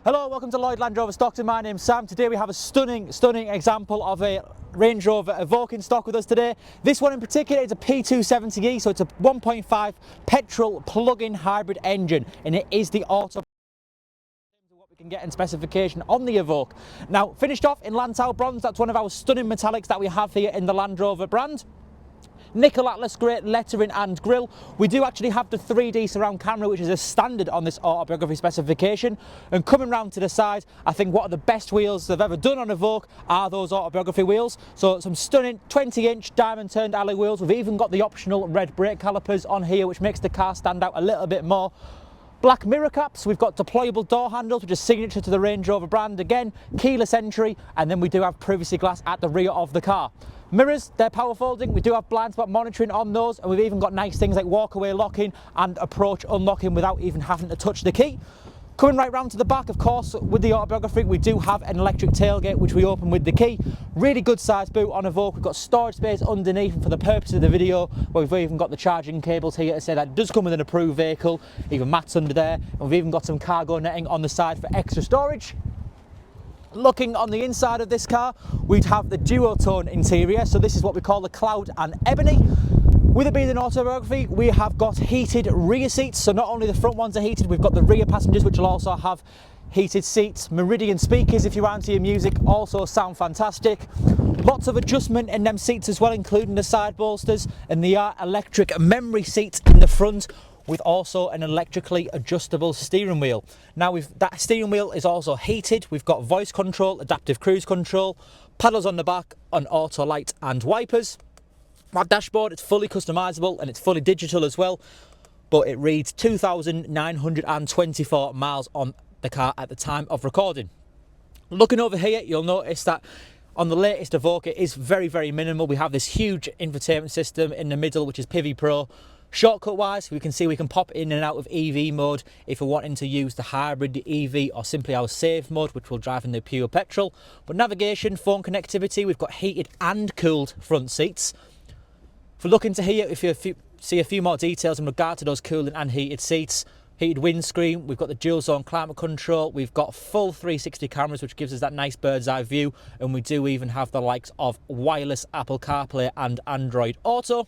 Hello, welcome to Lloyd Land Rover Stockton. My name's Sam. Today we have a stunning example of a Range Rover Evoque in stock with us today. This one in particular is a P270e, so it's a 1.5 petrol plug-in hybrid engine, and it is the auto what we can get in specification on the Evoque. Now, finished off in Bronze, that's one of our stunning metallics that we have here in the Land Rover brand. Nickel Atlas grey lettering and grille. We do actually have the 3D surround camera, which is a standard on this autobiography specification. And coming round to the side, I think one of the best wheels they've ever done on Evoque are those autobiography wheels. So some stunning 20-inch diamond turned alloy wheels. We've even got the optional red brake calipers on here, which makes the car stand out a little bit more. Black mirror caps, we've got deployable door handles, which is signature to the Range Rover brand. Again, keyless entry, and then we do have privacy glass at the rear of the car. Mirrors, they're power folding. We do have blind spot monitoring on those, and we've even got nice things like walk-away locking and approach unlocking without even having to touch the key. Coming right round to the back, of course, with the autobiography, we do have an electric tailgate, which we open with the key. Really good size boot on Evoque. We've got storage space underneath, and for the purpose of the video, we've even got the charging cables here to say that it does come with an approved vehicle, even mats under there, and we've even got some cargo netting on the side for extra storage. Looking on the inside of this car, we'd have the duotone interior, so this is what we call the Cloud and Ebony. With it being an autobiography, we have got heated rear seats, so not only the front ones are heated, we've got the rear passengers, which will also have heated seats. Meridian speakers, if you're into your music, also sound fantastic. Lots of adjustment in them seats as well, including the side bolsters, and the electric memory seats in the front, with also an electrically adjustable steering wheel. Now, that steering wheel is also heated. We've got voice control, adaptive cruise control, paddles on the back, on auto light and wipers. My dashboard, it's fully customizable and it's fully digital as well, but it reads 2,924 miles on the car at the time of recording. Looking over here, you'll notice that on the latest Evoque, it is very minimal. We have this huge infotainment system in the middle, which is Pivi Pro. Shortcut wise, we can see we can pop in and out of EV mode if we're wanting to use the hybrid, the EV, or simply our safe mode, which will drive in the pure petrol. But navigation, phone connectivity, we've got heated and cooled front seats. If we look into here, if you see a few more details in regard to those cooling and heated seats, heated windscreen, we've got the dual zone climate control, we've got full 360 cameras, which gives us that nice bird's eye view, and we do even have the likes of wireless Apple CarPlay and Android Auto.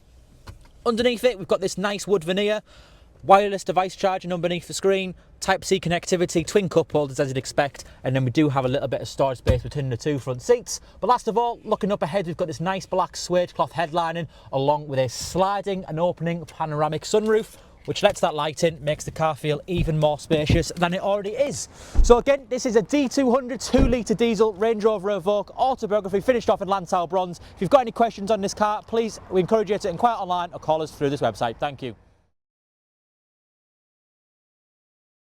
Underneath it, we've got this nice wood veneer, wireless device charging underneath the screen, Type-C connectivity, twin cup holders as you'd expect, and then we do have a little bit of storage space between the two front seats. But last of all, looking up ahead, we've got this nice black suede cloth headlining, along with a sliding and opening panoramic sunroof, which lets that light in, makes the car feel even more spacious than it already is. So again, this is a D200 2-litre diesel Range Rover Evoque autobiography, finished off in Bronze. If you've got any questions on this car, please, we encourage you to inquire online or call us through this website. Thank you.